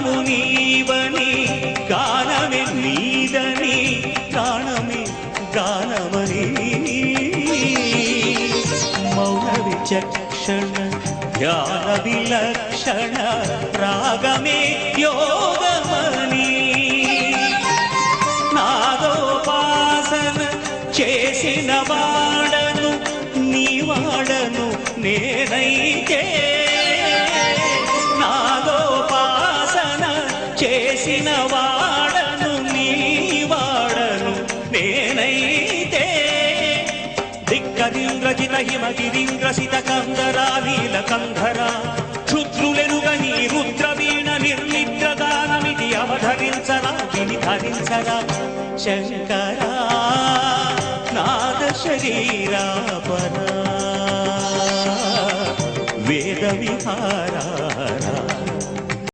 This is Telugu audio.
గానము నీవని గానమే నీదని గానమే గానమని మౌన విచక్షణ ధ్యాన విలక్షణ రాగమే యోగమని నాదోపాసన చేసిన వాడను నీ వాడను నేనైతే నాదోపాసన చేసిన వాడను నీ వాడను నేనైతే దిక్కరింద్రజిత హిమగిరింద్రసిత కందరా నీలకంధరా క్షుద్రులెరుగని రుద్రవీణ నిర్నిద్రగానమిది అవధరించరా విని ధరించరా శంకరా నాద శరీరాపరా వేద విహారా